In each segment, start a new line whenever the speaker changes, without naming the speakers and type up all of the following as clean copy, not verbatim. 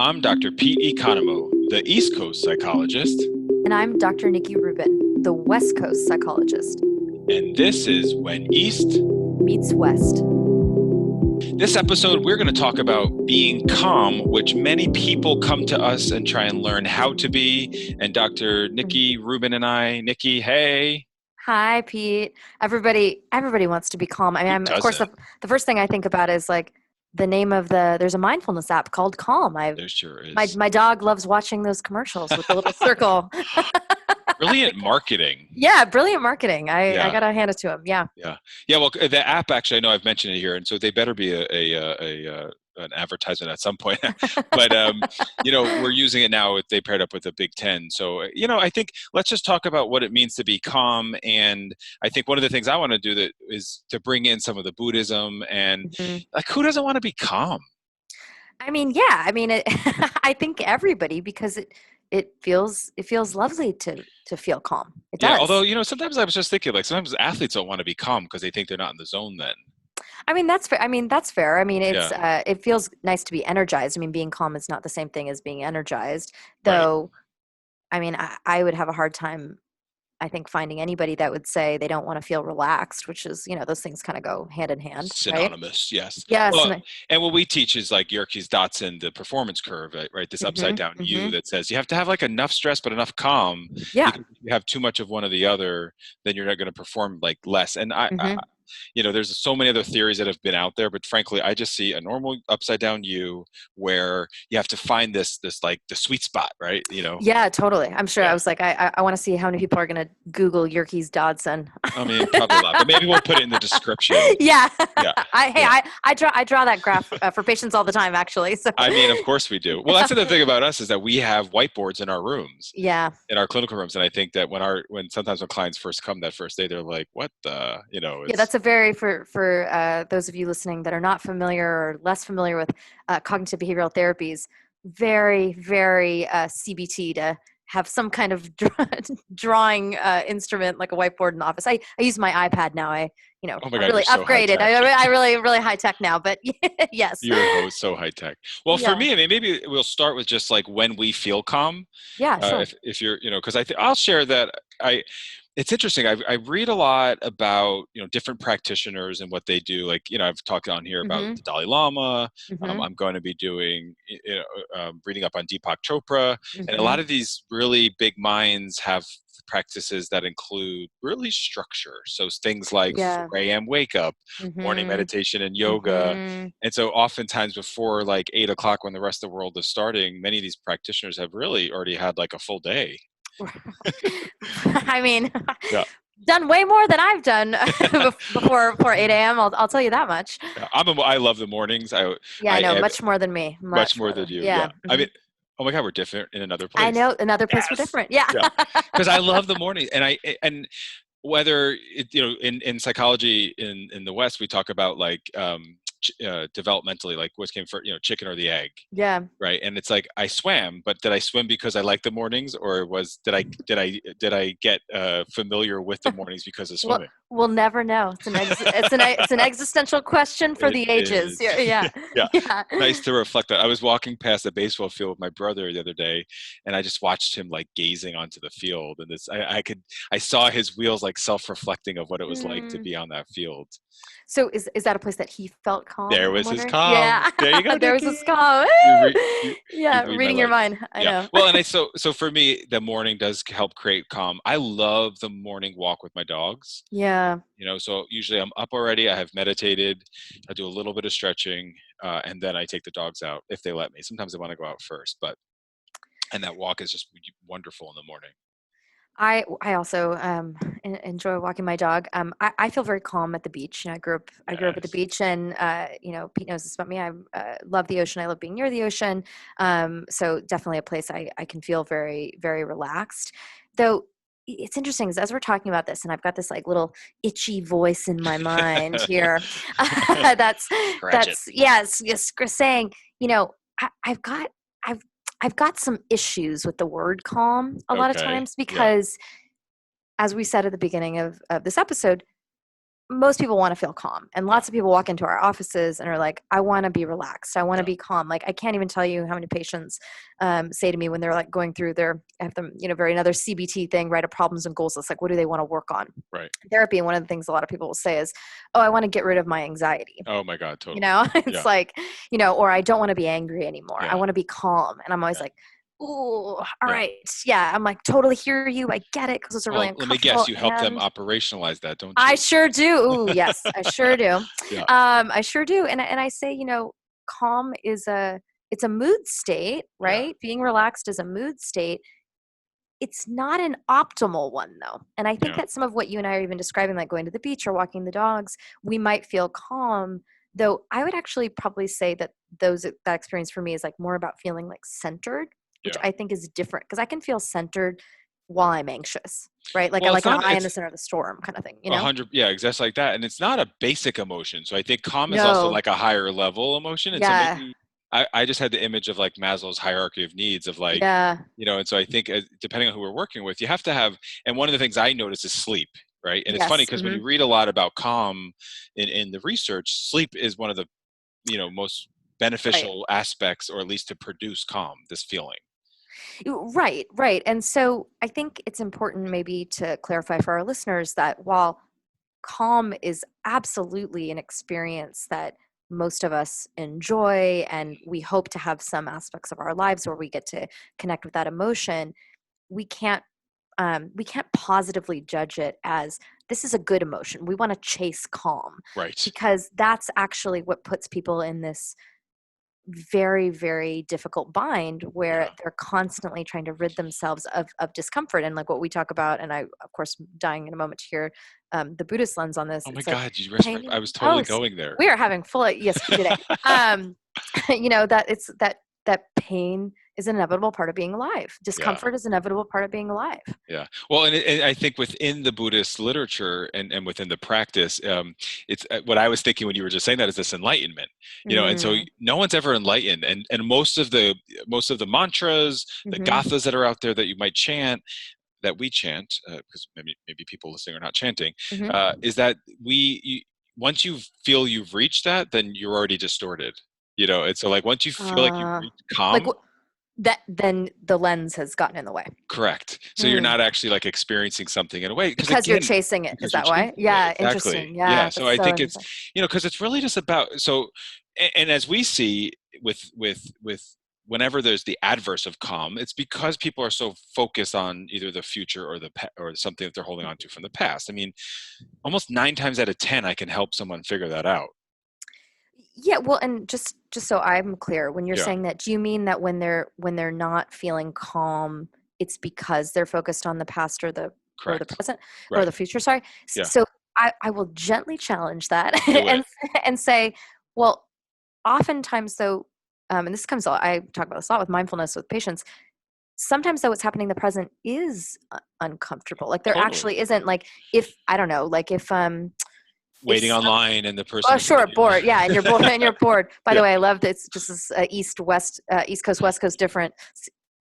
I'm Dr. Pete Economo, the East Coast psychologist,
And I'm Dr. Nikki Rubin, the West Coast psychologist.
and this is When East
Meets West.
This episode, we're going to talk about being calm, which many people come to us and try and learn how to be. And Dr. Nikki Rubin and I, Nikki, hey.
Hi, Pete. Everybody wants to be calm. I mean,
Who
of course,
doesn't?
the first thing I think about is like the name of there's a mindfulness app called Calm.
There sure
My
is.
my dog loves watching those commercials with the little circle.
Brilliant marketing.
Yeah, brilliant marketing. I
Yeah,
gotta hand it to him. Yeah.
yeah, yeah. Well, the app actually, I know I've mentioned it here, and so they better be an advertisement at some point. But we're using it now. They paired up with the Big Ten, so I think let's just talk about what it means to be calm. And I think one of the things I want to do that is to bring in some of the Buddhism and
Mhm.
like who doesn't want to be calm?
I mean, yeah. I mean, I think everybody because it feels lovely to feel calm. It
Yeah. Although
does.
sometimes I was just thinking like sometimes athletes don't want to be calm because they think they're not in the zone. Then.
I mean, that's fair. I mean, that's fair. I mean,
Yeah.
it feels nice to be energized. I mean, being calm is not the same thing as being energized,
Right.
though. I mean, I would have a hard time, I think, finding anybody that would say they don't want to feel relaxed, which is, those things kind of go hand in hand, right?
Synonymous, yes.
Yes.
Well, and what we teach is like Yerkes Dodson, the performance curve, right? This upside
Mm-hmm,
down U
mm-hmm.
that says you have to have like enough stress but enough calm,
Yeah.
because if you have too much of one or the other, then you're not going to perform like less. And
Mm-hmm.
there's so many other theories that have been out there, but frankly, I just see a normal upside down U where you have to find this like the sweet spot, right?
Yeah, totally. I'm sure. I
Yeah.
was like, I want to see how many people are going to Google Yerkes Dodson.
I mean, probably a lot, but maybe we'll put it in the description.
Yeah.
Yeah.
Hey,
Yeah.
I draw that graph for patients all the time, actually. So
I mean, of course we do. Well, that's the thing about us is that we have whiteboards in our rooms,
yeah.
in our clinical rooms, and I think that when sometimes when clients first come that first day, they're like, "What the?"
Yeah,
It's
that's a very for those of you listening that are not familiar or less familiar with cognitive behavioral therapies. Very very CBT to have some kind of drawing instrument like a whiteboard in the office. I use my iPad now.
oh my
I'm
God,
really
you're so high
upgraded.
tech.
I really high tech now. But yes,
You're so high tech. Well, for
yeah,
me, I mean, maybe we'll start with just like when we feel calm.
yeah, sure.
If you're, because I'll share that I. It's interesting. I read a lot about different practitioners and what they do. Like I've talked on here about
Mm-hmm.
the Dalai Lama.
Mm-hmm.
I'm going to be doing reading up on Deepak Chopra, and a
Mm-hmm.
lot of these really big minds have practices that include really structure. So things like
Yeah.
4 a.m. wake up, morning
Mm-hmm.
meditation and yoga.
Mm-hmm.
And so oftentimes before like 8 o'clock when the rest of the world is starting, many of these practitioners have really already had like a full day.
I mean,
Yeah.
done way more than I've done before 8 a.m. I'll tell you that much.
Yeah, I love the mornings.
Yeah, I
I
know
have
much more than me.
much
Much
more
more
than
than
you.
yeah.
Yeah. I
Hmm.
mean, oh my God, we're different in another
I
place.
know another place we're
Yes.
different. Yeah.
Yeah. Because I love the morning, and whether in psychology in the West we talk about like developmentally like what came first, chicken or the egg,
Yeah.
right? And it's like I swam, but did I swim because I like the mornings, or did I get familiar with the mornings because of
We'll
swimming?
we'll never know. It's an existential question for
It
the ages.
is.
Yeah. Yeah.
Yeah.
Yeah.
Nice to reflect on. I was walking past a baseball field with my brother the other day, and I just watched him like gazing onto the field. And I saw his wheels like self-reflecting of what it was like to
Mm.
be on that field.
So is that a place that he felt calm?
There
I'm
was his
wondering.
calm.
Yeah.
There you go,
There was this
Nikki.
calm.
You, you
Yeah.
read my
Reading your
life.
mind. I
Yeah.
know.
Well, so for me, the morning does help create calm. I love the morning walk with my dogs.
Yeah.
So usually I'm up already. I have meditated. I do a little bit of stretching, and then I take the dogs out if they let me. Sometimes they want to go out first, and that walk is just wonderful in the morning.
I also enjoy walking my dog. I feel very calm at the beach. I grew up at the
Yes.
beach, and Pete knows this about me. I love the ocean. I love being near the ocean. So definitely a place I can feel very very relaxed. Though it's interesting is as we're talking about this, and I've got this like little itchy voice in my mind here. that's
Scratch it.
that's yes saying I've got I've I've got some issues with the word calm a lot of
Okay.
times
Yeah.
because, as we said at the beginning of this episode, most people want to feel calm, and lots of people walk into our offices and are like, I want to be relaxed, I want to
Yeah.
be calm. Like, I can't even tell you how many patients say to me when they're like going through their, I have them, very another CBT thing, right, a problems and goals list, like what do they want to work on
Right.
therapy. And one of the things a lot of people will say is, oh, I want to get rid of my anxiety.
Oh my God, totally.
It's
Yeah.
like, or I don't want to be angry anymore, I
Yeah.
want to be calm. And I'm always
Yeah.
like, ooh, all
Yeah.
right, yeah, I'm like, totally hear you, I get it, because those are really
Well, let me guess,
uncomfortable.
you help them
And
operationalize that, don't
I
you?
sure do. Ooh, yes, I sure do.
Yeah.
I sure do. And I say, calm is it's a mood state,
Yeah.
right? Being relaxed is a mood state. It's not an optimal one, though. And I think
Yeah.
that some of what you and I are even describing, like going to the beach or walking the dogs, we might feel calm. Though I would actually probably say that that experience for me is like more about feeling like centered, which
Yeah.
I think is different, because I can feel centered while I'm anxious, right? Like
Well, it's
an
not,
eye in
it's
the center of the storm kind of thing,
a hundred, yeah, exactly like that. And it's not a basic emotion. So I think calm is also
No.
like a higher level emotion. And so
Yeah.
maybe I just had the image of like Maslow's hierarchy of needs of like,
Yeah.
and so I think depending on who we're working with, you have to have, and one of the things I notice is sleep, right? And it's funny
Yes.
because when
Hmm.
you read a lot about calm in the research, sleep is one of the, most
Right.
beneficial aspects, or at least to produce calm, this feeling.
Right. Right. And so I think it's important maybe to clarify for our listeners that while calm is absolutely an experience that most of us enjoy, and we hope to have some aspects of our lives where we get to connect with that emotion, we can't we can't positively judge it as this is a good emotion, we want to chase calm,
Right.
because that's actually what puts people in this very, very difficult bind where
Yeah.
they're constantly trying to rid themselves of discomfort. And like what we talk about, and I of course dying in a moment to hear the Buddhist lens on this,
Oh my
it's like
God, I
pain.
was
Oh,
totally going there.
we are having full ESP today. um that it's that pain is an inevitable part of being alive,
Yeah.
discomfort is an inevitable part of being alive.
Yeah. Well, and I think within the Buddhist literature and within the practice, it's what I was thinking when you were just saying that is this enlightenment, and so
Mm.
no one's ever enlightened. And most of the mantras, the
Hmm.
gathas that are out there that you might chant, that we chant, because maybe people listening are not chanting,
Hmm.
is that once you feel you've reached that, then you're already distorted. And so like once you feel like you've
uh
reached
like
calm.
that then the lens has gotten in the way.
Correct. So you're
Mm.
not actually like experiencing something in a way, because
Because you're
again,
chasing it, is
because you're
that why?
chasing it.
Yeah,
Exactly.
interesting.
Yeah.
Yeah,
So
that's
I
so
think it's,
interesting.
because it's really just about, so, and as we see with whenever there's the adverse of calm, it's because people are so focused on either the future or or something that they're holding on to from the past. I mean, almost 9 times out of 10, I can help someone figure that out.
Yeah, well, and just so I'm clear, when you're
Yeah.
saying that, do you mean that when they're not feeling calm, it's because they're focused on the past or the
Correct.
present or
Right.
the future? Sorry.
Yeah.
So I will gently challenge that
Do it.
and say, well, oftentimes though, and this comes a lot, I talk about this a lot with mindfulness with patients. Sometimes though, what's happening in the present is uncomfortable. Like there
Totally.
actually isn't, like, if I don't know, like if
Waiting online and the person
oh,
is giving
sure,
you.
bored. Yeah, and you're bored. And you're bored. By the
Yeah.
way, I love that it's just this East Coast, West Coast different.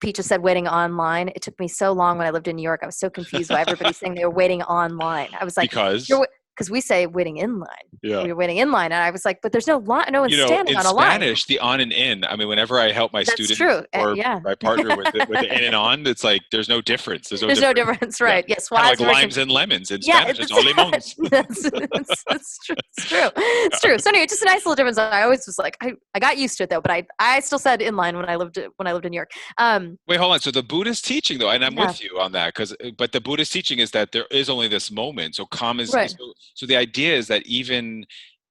Peach just said waiting online. It took me so long when I lived in New York. I was so confused why everybody's saying they were waiting online. I was like,
Because.
you're because we say waiting in line.
Yeah.
We were waiting in line, and I was like, but there's no line. No one's standing
In
on a line.
Spanish, the on and in, I mean, whenever I help my
That's
students
true.
or
Yeah.
my partner with the in and on, it's like there's no difference. There's no
There's no
difference.
difference,
Yeah.
right? Yes. Well,
Kind
I
of
was
like
very
limes and lemons. In
yeah,
Spanish, it's all limons.
it's true. It's true. It's true. So anyway, just a nice little difference. I always was like, I got used to it though, but I still said inline when I lived in New York.
Wait, hold on. So the Buddhist teaching, though, and I'm
Yeah,
with you on that, but the Buddhist teaching is that there is only this moment. So calm is
right.
so the idea is that even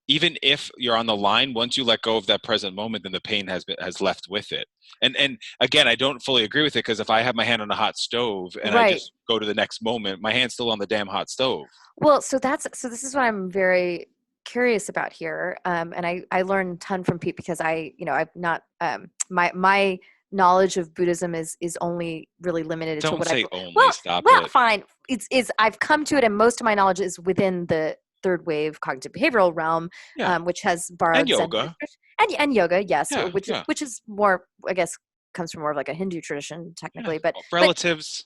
if you're on the line, once you let go of that present moment, then the pain has left with it. And again, I don't fully agree with it, because if I have my hand on a hot stove and I
Right.
just go to the next moment, my hand's still on the damn hot stove.
Well, so this is what I'm very curious about here, and I learned a ton from Pete because I've not my knowledge of Buddhism is only really limited to
Don't
what I've
say only.
well
Stop
well
it.
fine. It's I've come to it, and most of my knowledge is within the third wave cognitive behavioral realm,
Yeah.
which has
And
borrowed Zen
yoga.
and yoga, yes,
Yeah.
which
Yeah.
which is more, I guess, comes from more of like a Hindu tradition
Yeah.
technically, but
Relatives.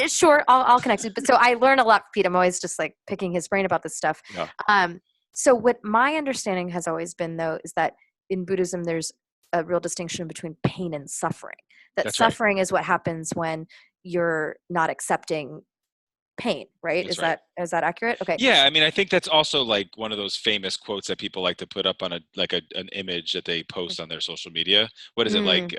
Sure, I'll connect it. But so I learn a lot from Pete. I'm always just like picking his brain about this stuff.
Yeah,
Um, so what my understanding has always been, though, is that in Buddhism, there's a real distinction between pain and suffering. That
that's right.
suffering is what happens when you're not accepting pain, right?
That's right.
Is that accurate? Okay.
Yeah, I mean, I think that's also like one of those famous quotes that people like to put up on an image that they post on their social media. What is it
Mm.
like?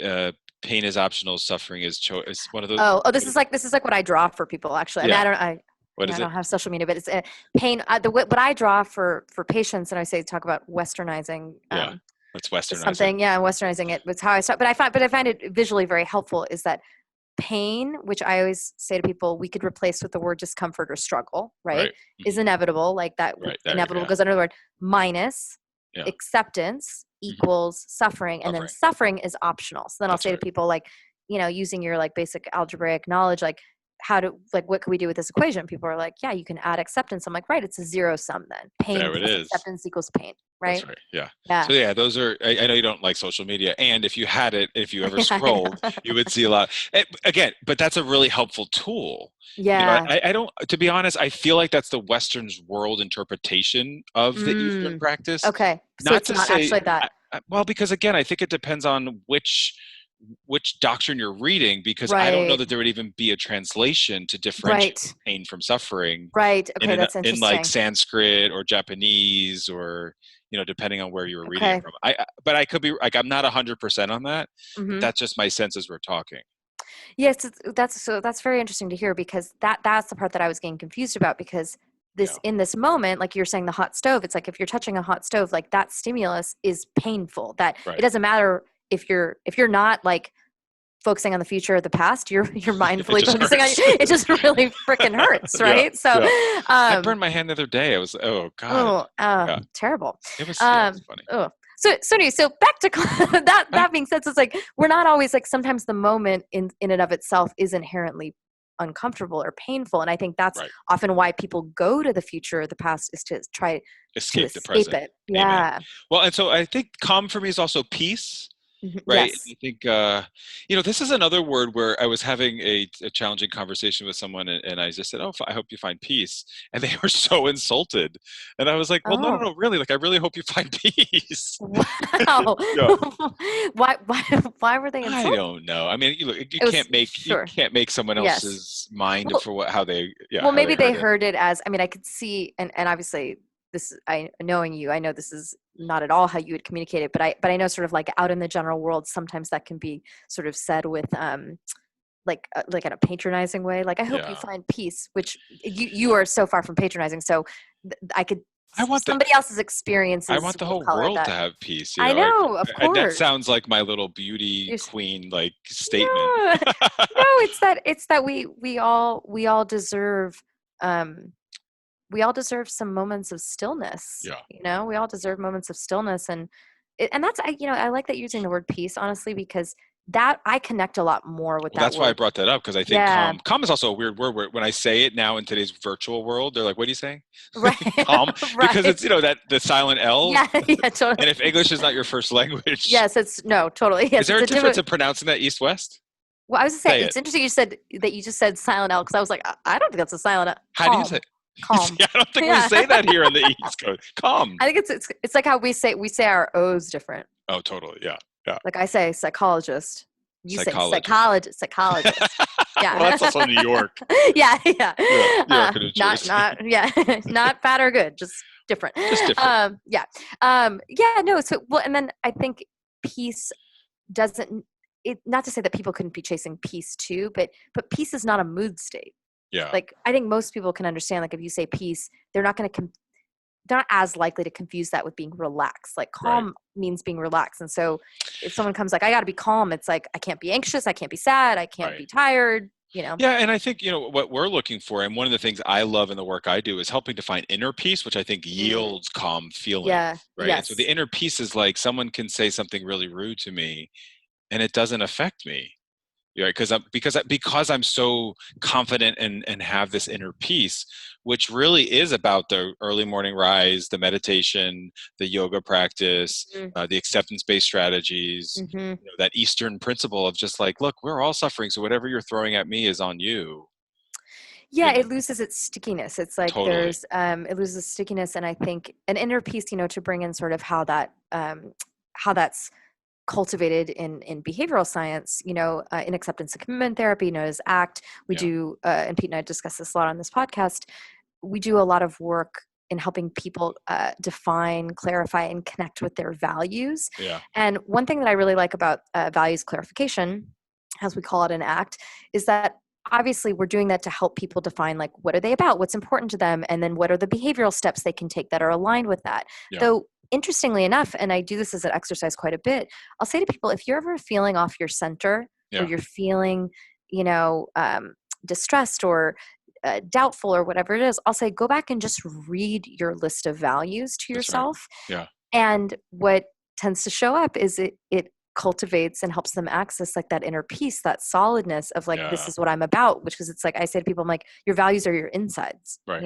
Uh, pain is optional, suffering is is one of those.
This is like what I draw for people. Actually, I mean,
Yeah. What
yeah, I
is it?
don't have social media, but it's pain. What I draw for patients, and I say talk about westernizing.
Yeah. Let's westernize it.
Something, yeah, westernizing it was how I start. But I find it visually very helpful. Is that pain, which I always say to people, we could replace with the word discomfort or struggle, right?
Right.
Is
Hmm.
inevitable, like that
Right. There.
inevitable
Yeah.
goes under the word minus
Yeah.
acceptance
Hmm.
equals suffering, and then
Suffering.
suffering is optional. So then I'll
That's
say to
right.
people, like, using your like basic algebraic knowledge, like what can we do with this equation? People are like, yeah, you can add acceptance. I'm like, right, it's a zero sum then. Pain
There it
plus
is.
acceptance equals pain,
That's
right?
right. Yeah.
Yeah.
So yeah, those are. I know you don't like social media, and if you had it, if you ever
Yeah, I
scrolled,
know.
you would see a lot. Again, but that's a really helpful tool.
Yeah.
I don't. To be honest, I feel like that's the Western's world interpretation of the Eastern
Mm.
practice.
Okay. So
Not
it's
to
not
say,
actually that.
well, because again, I think it depends on which doctrine you're reading. Because I don't know
Right.
that there would even be a translation to differentiate
Right.
pain from suffering
Right.
in
Okay, that's
in like
interesting.
Sanskrit or Japanese or depending on where you were reading it
Okay.
from. But I could be like I'm not 100% on that, but
Mhm.
that's just my sense as we're talking.
Yes, that's very interesting to hear because that's the part that I was getting confused about because
Yeah,
this moment, like you're saying the hot stove, it's like if you're touching a hot stove, like that stimulus is painful. That it
right.
doesn't matter if you're not like focusing on the future or the past, you're
It
mindfully
just
focusing on
hurts.
it just really freaking hurts,
Yeah,
right? So
yeah. I
um
burned my hand the other day. I was oh god.
oh,
Yeah,
terrible.
it was funny.
Oh. So back to
I,
that being said, so it's like we're not always like sometimes the moment in and of itself is inherently uncomfortable or painful, and I think that's
right.
often why people go to the future or the past is to try to
Escape the
escape
present.
it.
Amen.
Yeah.
Well, and so I think calm for me is also peace.
Mhm.
Right. And
Yes.
I think, this is another word where I was having a challenging conversation with someone and I just said, oh, I hope you find peace. And they were so insulted. And I was like, well, no, no,
Oh.
no, really. Like, I really hope you find peace.
Wow.
Yeah.
Why were they
I
insulted?
don't know. I mean,
It was
you
sure.
can't make someone
Yes.
else's mind
Well,
for how they, yeah,
Well,
how they
maybe they
heard it.
heard it as, I mean, I could see, and obviously this, I knowing you, I know this is not at all how you would communicate it, but I know sort of like out in the general world, sometimes that can be sort of said with, like in a patronizing way. Like, I hope you
Yeah.
find peace, which you are so far from patronizing. So I could,
I want the,
somebody else's
I
experiences
want the
will
whole
color
world to
that.
have peace.
I know, of
That
course.
sounds like my little beauty
You're,
queen, like statement.
no, no, it's that we all deserve, um, we all deserve some moments of stillness.
Yeah.
We all deserve moments of stillness, and that's I like that you're using the word peace, honestly, because that I connect a lot more with
Well,
that
that's why I
word.
brought that up because I think
Yeah.
calm is also a weird word. When I say it now in today's virtual world, they're like, "What are you saying?"
Right.
Calm, because
Right.
it's that the silent L.
Yeah. Yeah.
And
Totally.
if English is not your first language,
Yes. It's no. Totally.
is
Yes.
there
It's
a
a
difference
different.
in pronouncing that east west?
Well, I was gonna say
Say it.
it's interesting. You said that you just said silent L because I was like, I don't think that's a silent L.
How do you say
Calm.
it?
Calm.
See, I don't think we
Yeah.
say that here on the East Coast. Calm.
I think it's like how we say our O's different.
Oh, totally. Yeah. Yeah.
Like I say psychologist. You say
Psychologist.
psychologist. Psychologist.
Well,
Yeah.
that's also New York.
Yeah. Yeah.
Yeah. New York and New
Not
Jersey.
yeah. Not bad or good. Just different.
Just different.
Yeah. Yeah. No. So well, and then I think peace doesn't. It not to say that people couldn't be chasing peace too, but peace is not a mood state.
Yeah.
Like I think most people can understand. Like if you say peace, they're not going to they're not as likely to confuse that with being relaxed. Like
Right.
calm means being relaxed. And so if someone comes like, I got to be calm, it's like, I can't be anxious. I can't be sad. I can't
Right.
be tired.
Yeah, and I think what we're looking for, and one of the things I love in the work I do is helping to find inner peace, which I think
Mm,
yields calm feeling,
yeah.
right? And so the
Yes.
inner peace is like someone can say something really rude to me, and it doesn't affect me, Yeah, because I'm so confident and have this inner peace, which really is about the early morning rise, the meditation, the yoga practice, the acceptance-based strategies,
Mm-hmm.
that Eastern principle of just like, look, we're all suffering, so whatever you're throwing at me is on you. You
Yeah,
know,
it loses its stickiness. It's like
totally.
there's it loses stickiness, and I think an inner peace, to bring in sort of how that's cultivated in behavioral science, in acceptance and commitment therapy, known as ACT. We
Yeah,
do, and Pete and I discuss this a lot on this podcast. We do a lot of work in helping people define, clarify, and connect with their values.
yeah,
And one thing that I really like about values clarification, as we call it in ACT, is that obviously we're doing that to help people define, like, what are they about, what's important to them, and then what are the behavioral steps they can take that are aligned with that.
yeah,
Though interestingly enough, and I do this as an exercise quite a bit, I'll say to people, if you're ever feeling off your center, or
yeah.
you're feeling, distressed or doubtful or whatever it is, I'll say, go back and just read your list of values to
That's right.
yourself.
Yeah,
And what tends to show up is it cultivates and helps them access, like, that inner peace, that solidness of, like, this
yeah.
is what I'm about, which is, it's like I say to people, I'm like, your values are your insides,
Right.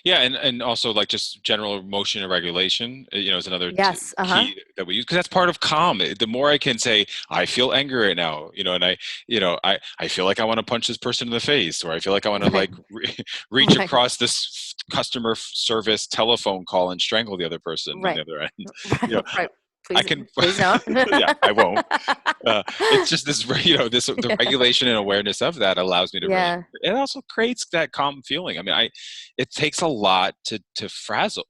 Yeah, and also like just general motion and regulation, is another
Yes. Uh-huh.
key that we use because that's part of calm. The more I can say, I feel angry right now, and I feel like I want to punch this person in the face, or I feel like I want to
Right.
like reach
Right.
across this customer service telephone call and strangle the other person on the
Right.
other end. You know,
Right.
I
Please,
can,
please don't.
yeah, I won't. It's just this, the
Yeah.
regulation and awareness of that allows me to really.
Yeah.
It also creates that calm feeling. I mean, it takes a lot to frazzle.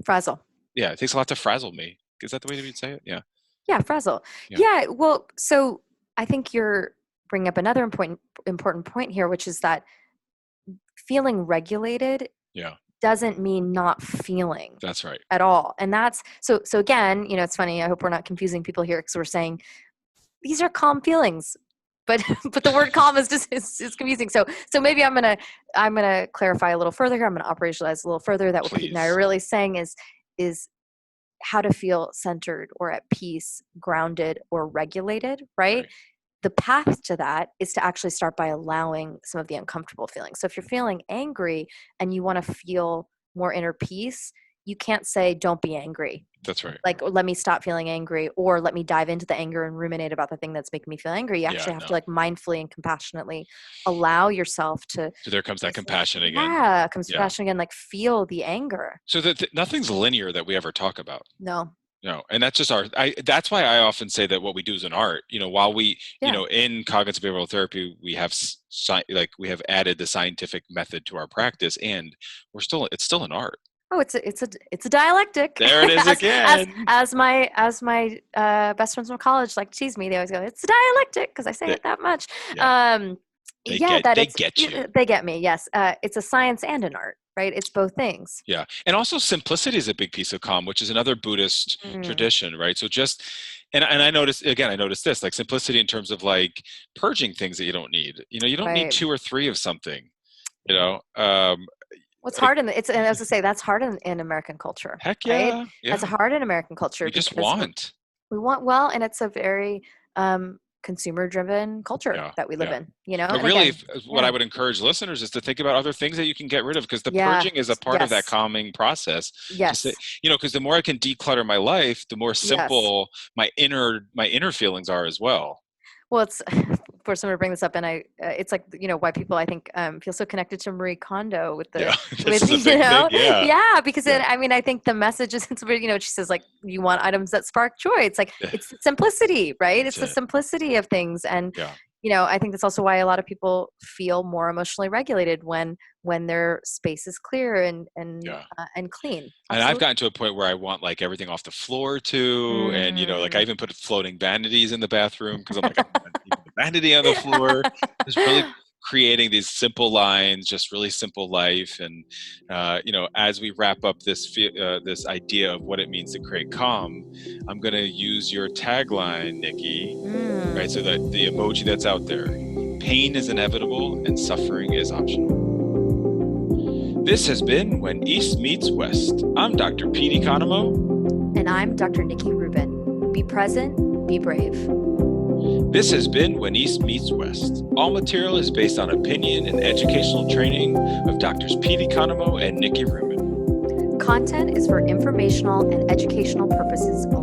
Frazzle.
Yeah, it takes a lot to frazzle me. Is that the way you'd say it? Yeah,
Yeah, frazzle.
yeah,
Yeah. Well, so I think you're bringing up another important point here, which is that feeling regulated
yeah.
doesn't mean not feeling
That's right.
at all. And that's so again, it's funny. I hope we're not confusing people here, because we're saying these are calm feelings, but but the word calm is just is confusing. So maybe I'm gonna clarify a little further here. I'm gonna operationalize a little further that what Pete and I are
Please.
really saying is how to feel centered or at peace, grounded or regulated, right?
Right.
The path to that is to actually start by allowing some of the uncomfortable feelings. So if you're feeling angry and you want to feel more inner peace, you can't say, don't be angry.
That's right.
Like, let me stop feeling angry, or let me dive into the anger and ruminate about the thing that's making me feel angry. You
Yeah.
actually have to,
No.
like, mindfully and compassionately allow yourself to,
So there comes that compassion again.
yeah, comes to
Yeah.
passion again, like, feel the anger.
So that nothing's linear that we ever talk about.
No.
No, and that's just that's why I often say that what we do is an art. While we,
Yeah.
in cognitive behavioral therapy, we have we have added the scientific method to our practice, and it's still an art.
Oh, it's a dialectic.
There it is
as as
again.
as my best friends from college like tease me. They always go, "It's a dialectic," because I say
They,
it that much.
yeah,
Um, yeah, that
they
it's
get you.
they get me. Yes, it's a science and an art, right? It's both things.
Yeah, and also simplicity is a big piece of calm, which is another Buddhist
Mm,
tradition, right? So just and I noticed this, like simplicity in terms of like purging things that you don't need. You don't need
right.
two or three of something. You know, um,
What's
like,
hard and as I say, that's hard in American culture,
heck
right?
yeah,
That's
yeah.
hard in American culture
We just
because
want.
we want, well, and it's a very consumer driven culture
Yeah,
that we live
yeah.
in,
But
and
really,
again,
what I
yeah.
would encourage listeners is to think about other things that you can get rid of, because the
Yeah.
purging is a part of that
Yes.
calming process. To say,
Yes.
because the more I can declutter my life, the more
Yes.
simple my inner feelings are as well.
Well, it's for someone to bring this up, and it's like, why people, I think, feel so connected to Marie Kondo with
Yeah,
the
this
with
is a big thing. Yeah,
yeah, because
yeah,
I mean, I think the message is, it's very, she says, like, you want items that spark joy. It's like,
yeah.
it's the simplicity, right?
That's
It's the
it.
simplicity of things, and
Yeah,
I think that's also why a lot of people feel more emotionally regulated when their space is clear
yeah.
and clean.
And I've
Absolutely.
gotten to a point where I want like everything off the floor too, and like I
Mm.
even put floating vanities in the bathroom because I'm like, I don't want even the vanity on the floor. Just really creating these simple lines, just really simple life. And as we wrap up this idea of what it means to create calm, I'm going to use your tagline, Nikki. Right, so
Mm.
that the emoji that's out there: pain is inevitable and suffering is optional. This has been When East Meets West. I'm Dr. Pete Economo.
And I'm Dr. Nikki Rubin. Be present, be brave.
This has been When East Meets West. All material is based on opinion and educational training of Drs. Pete Economo and Nikki Rubin.
Content is for informational and educational purposes only.